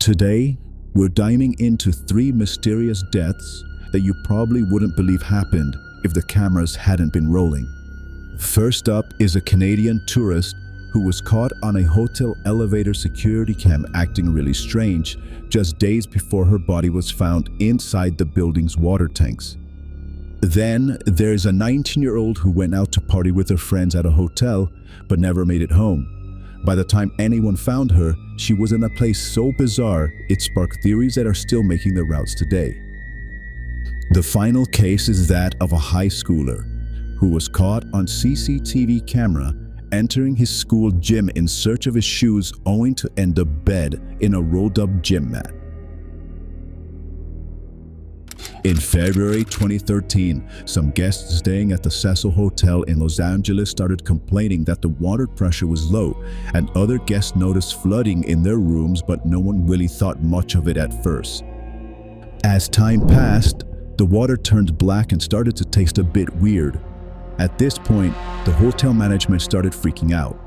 Today, we're diving into 3 mysterious deaths that you probably wouldn't believe happened if the cameras hadn't been rolling. First up is a Canadian tourist who was caught on a hotel elevator security cam acting really strange just days before her body was found inside the building's water tanks. Then there's a 19-year-old who went out to party with her friends at a hotel but never made it home. By the time anyone found her, she was in a place so bizarre it sparked theories that are still making the rounds today. The final case is that of a high schooler who was caught on CCTV camera entering his school gym in search of his shoes only to end up dead in a rolled-up gym mat. In February 2013, some guests staying at the Cecil Hotel in Los Angeles started complaining that the water pressure was low, and other guests noticed flooding in their rooms, but no one really thought much of it at first. As time passed, the water turned black and started to taste a bit weird. At this point, the hotel management started freaking out.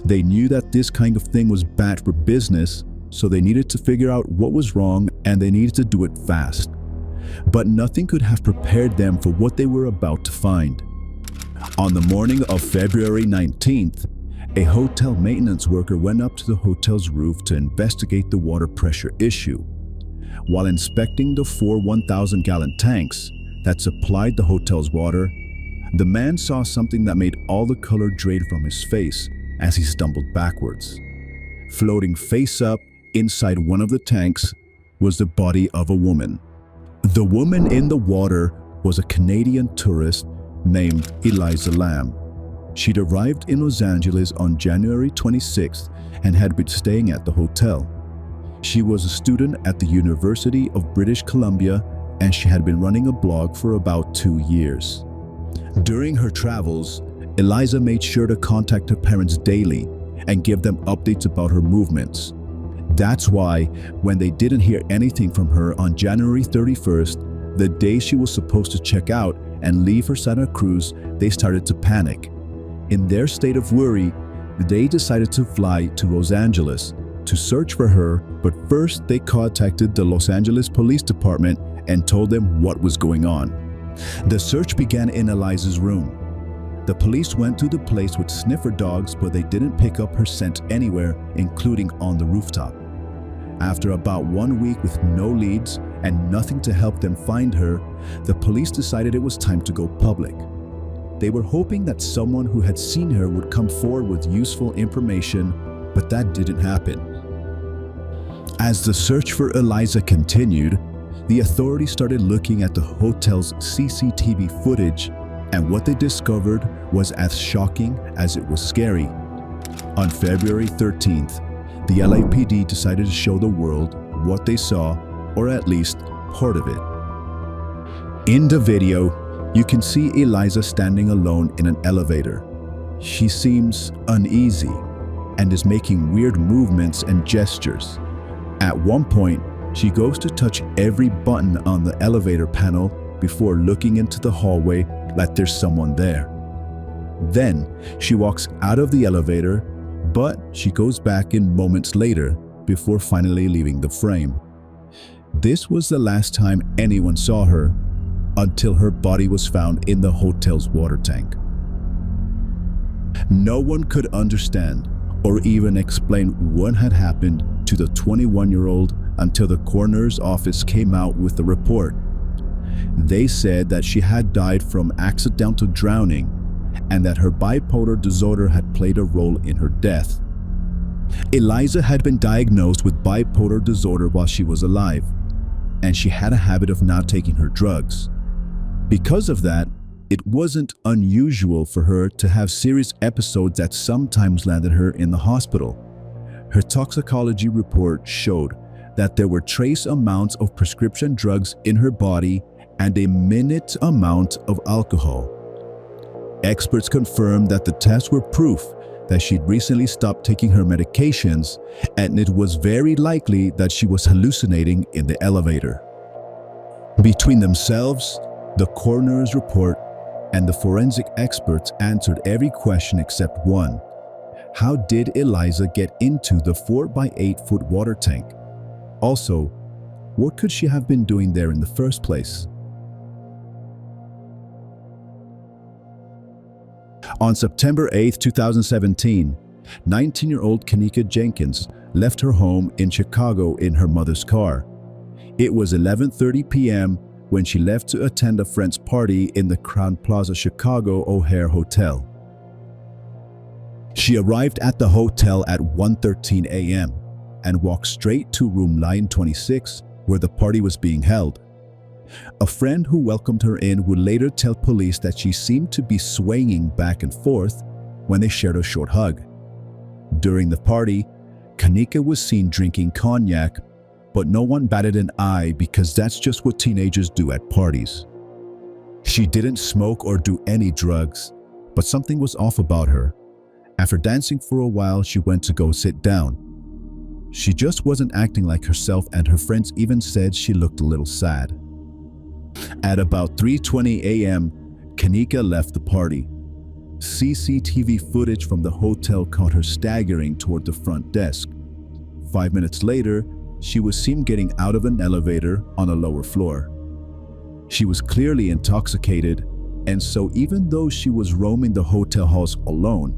They knew that this kind of thing was bad for business, so they needed to figure out what was wrong and they needed to do it fast. But nothing could have prepared them for what they were about to find. On the morning of February 19th, a hotel maintenance worker went up to the hotel's roof to investigate the water pressure issue. While inspecting the 4 1,000-gallon tanks that supplied the hotel's water, the man saw something that made all the color drain from his face as he stumbled backwards. Floating face up inside one of the tanks was the body of a woman. The woman in the water was a Canadian tourist named Elisa Lam. She'd arrived in Los Angeles on January 26th and had been staying at the hotel. She was a student at the University of British Columbia, and she had been running a blog for about 2 years. During her travels, Elisa made sure to contact her parents daily and give them updates about her movements. That's why, when they didn't hear anything from her on January 31st, the day she was supposed to check out and leave for Santa Cruz, they started to panic. In their state of worry, they decided to fly to Los Angeles to search for her, but first they contacted the Los Angeles Police Department and told them what was going on. The search began in Elisa's room. The police went to the place with sniffer dogs, but they didn't pick up her scent anywhere, including on the rooftop. After about 1 week with no leads and nothing to help them find her, the police decided it was time to go public. They were hoping that someone who had seen her would come forward with useful information, but that didn't happen. As the search for Elisa continued, the authorities started looking at the hotel's CCTV footage, and what they discovered was as shocking as it was scary. On February 13th, the LAPD decided to show the world what they saw, or at least part of it. In the video, you can see Elisa standing alone in an elevator. She seems uneasy and is making weird movements and gestures. At one point, she goes to touch every button on the elevator panel before looking into the hallway like there's someone there. Then she walks out of the elevator, but she goes back in moments later before finally leaving the frame. This was the last time anyone saw her until her body was found in the hotel's water tank. No one could understand or even explain what had happened to the 21-year-old until the coroner's office came out with the report. They said that she had died from accidental drowning and that her bipolar disorder had played a role in her death. Elisa had been diagnosed with bipolar disorder while she was alive, and she had a habit of not taking her drugs. Because of that, it wasn't unusual for her to have serious episodes that sometimes landed her in the hospital. Her toxicology report showed that there were trace amounts of prescription drugs in her body and a minute amount of alcohol. Experts confirmed that the tests were proof that she'd recently stopped taking her medications, and it was very likely that she was hallucinating in the elevator. Between themselves, the coroner's report and the forensic experts answered every question except one. How did Elisa get into the 4 by 8 foot water tank? Also, what could she have been doing there in the first place? On September 8, 2017, 19-year-old Kenneka Jenkins left her home in Chicago in her mother's car. It was 11:30 p.m. when she left to attend a friend's party in the Crowne Plaza Chicago O'Hare Hotel. She arrived at the hotel at 1:13 a.m. and walked straight to room 926, where the party was being held. A friend who welcomed her in would later tell police that she seemed to be swaying back and forth when they shared a short hug. During the party, Kenneka was seen drinking cognac, but no one batted an eye because that's just what teenagers do at parties. She didn't smoke or do any drugs, but something was off about her. After dancing for a while, she went to go sit down. She just wasn't acting like herself, and her friends even said she looked a little sad. At about 3:20 a.m., Kenneka left the party. CCTV footage from the hotel caught her staggering toward the front desk. 5 minutes later, she was seen getting out of an elevator on a lower floor. She was clearly intoxicated, and so even though she was roaming the hotel halls alone,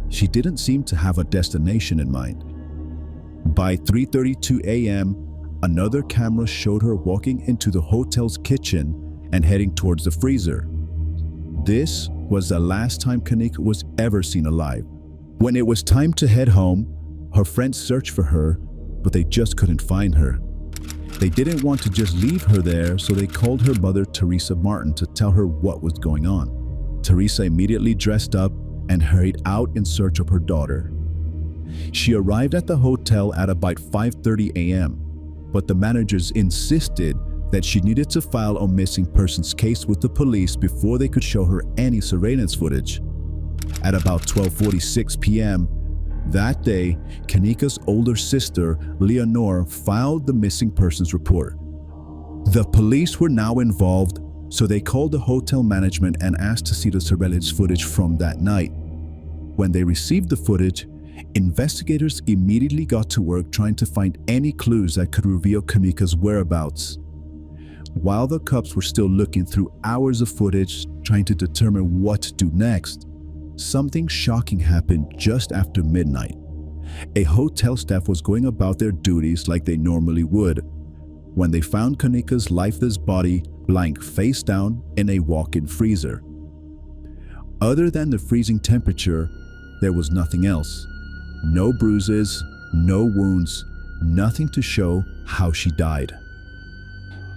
she didn't seem to have a destination in mind. By 3:32 a.m., another camera showed her walking into the hotel's kitchen and heading towards the freezer. This was the last time Kenneka was ever seen alive. When it was time to head home, her friends searched for her, but they just couldn't find her. They didn't want to just leave her there, so they called her mother, Teresa Martin, to tell her what was going on. Teresa immediately dressed up and hurried out in search of her daughter. She arrived at the hotel at about 5:30 a.m., but the managers insisted that she needed to file a missing persons case with the police before they could show her any surveillance footage. At about 12:46 p.m. that day, Kenneka's older sister, Leonore, filed the missing persons report. The police were now involved, so they called the hotel management and asked to see the surveillance footage from that night. When they received the footage, investigators immediately got to work trying to find any clues that could reveal Kenneka's whereabouts. While the cops were still looking through hours of footage, trying to determine what to do next, something shocking happened just after midnight. A hotel staff was going about their duties like they normally would when they found Kenneka's lifeless body lying face down in a walk-in freezer. Other than the freezing temperature, there was nothing else. No bruises, no wounds, nothing to show how she died.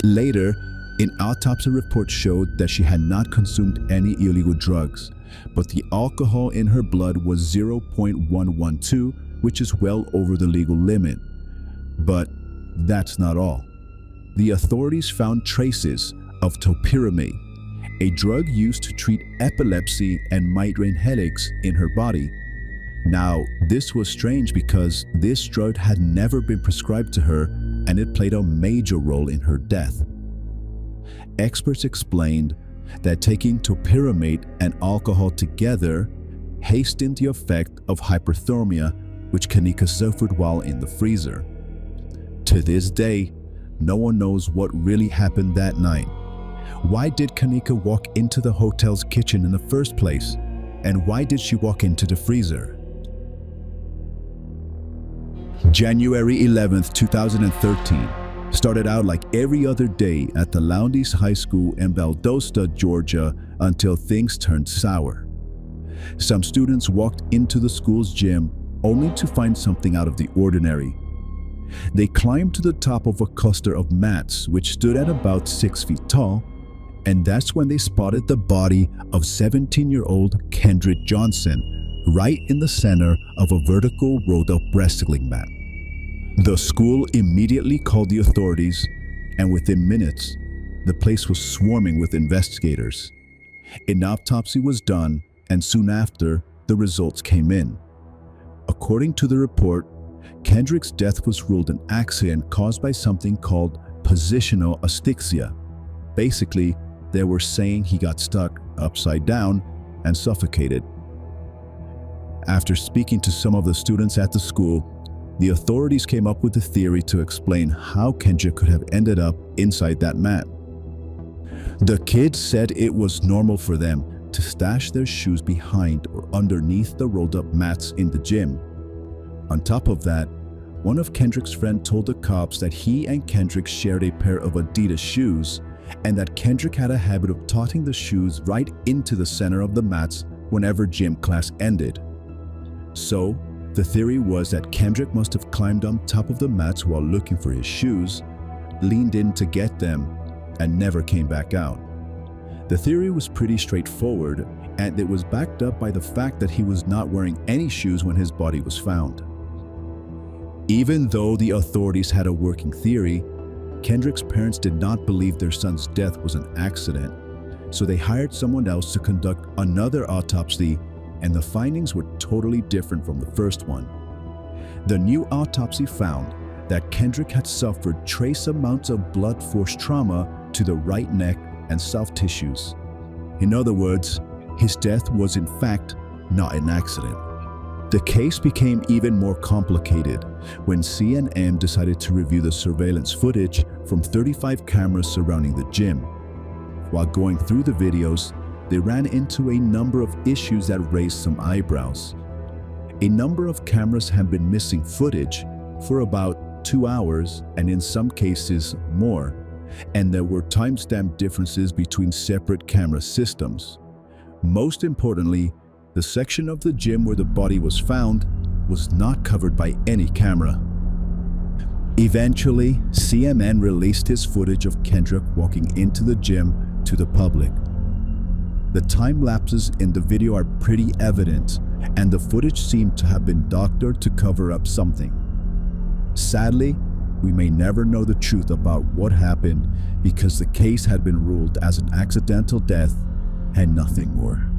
Later, an autopsy report showed that she had not consumed any illegal drugs, but the alcohol in her blood was 0.112, which is well over the legal limit. But that's not all. The authorities found traces of topiramate, a drug used to treat epilepsy and migraine headaches, in her body. Now, this was strange because this drug had never been prescribed to her, and it played a major role in her death. Experts explained that taking topiramate and alcohol together hastened the effect of hyperthermia, which Kenneka suffered while in the freezer. To this day, no one knows what really happened that night. Why did Kenneka walk into the hotel's kitchen in the first place? And why did she walk into the freezer? January 11th, 2013 started out like every other day at the Lowndes High School in Valdosta, Georgia, until things turned sour. Some students walked into the school's gym only to find something out of the ordinary. They climbed to the top of a cluster of mats which stood at about 6 feet tall, and that's when they spotted the body of 17-year-old Kendrick Johnson right in the center of a vertical rolled-up wrestling mat. The school immediately called the authorities, and within minutes, the place was swarming with investigators. An autopsy was done, and soon after, the results came in. According to the report, Kendrick's death was ruled an accident caused by something called positional asphyxia. Basically, they were saying he got stuck upside down and suffocated. After speaking to some of the students at the school, The authorities came up with a theory to explain how Kendrick could have ended up inside that mat. The kids said it was normal for them to stash their shoes behind or underneath the rolled-up mats in the gym. On top of that, one of Kendrick's friends told the cops that he and Kendrick shared a pair of Adidas shoes and that Kendrick had a habit of tossing the shoes right into the center of the mats whenever gym class ended. So, the theory was that Kendrick must have climbed on top of the mats while looking for his shoes, leaned in to get them, and never came back out. The theory was pretty straightforward, and it was backed up by the fact that he was not wearing any shoes when his body was found. Even though the authorities had a working theory, Kendrick's parents did not believe their son's death was an accident, so they hired someone else to conduct another autopsy, and the findings were totally different from the first one. The new autopsy found that Kendrick had suffered trace amounts of blood force trauma to the right neck and soft tissues. In other words, his death was in fact not an accident. The case became even more complicated when CNN decided to review the surveillance footage from 35 cameras surrounding the gym. While going through the videos, they ran into a number of issues that raised some eyebrows. A number of cameras had been missing footage for about 2 hours and in some cases more, and there were timestamp differences between separate camera systems. Most importantly, the section of the gym where the body was found was not covered by any camera. Eventually, CNN released his footage of Kendrick walking into the gym to the public. The time lapses in the video are pretty evident, and the footage seemed to have been doctored to cover up something. Sadly, we may never know the truth about what happened because the case had been ruled as an accidental death and nothing more.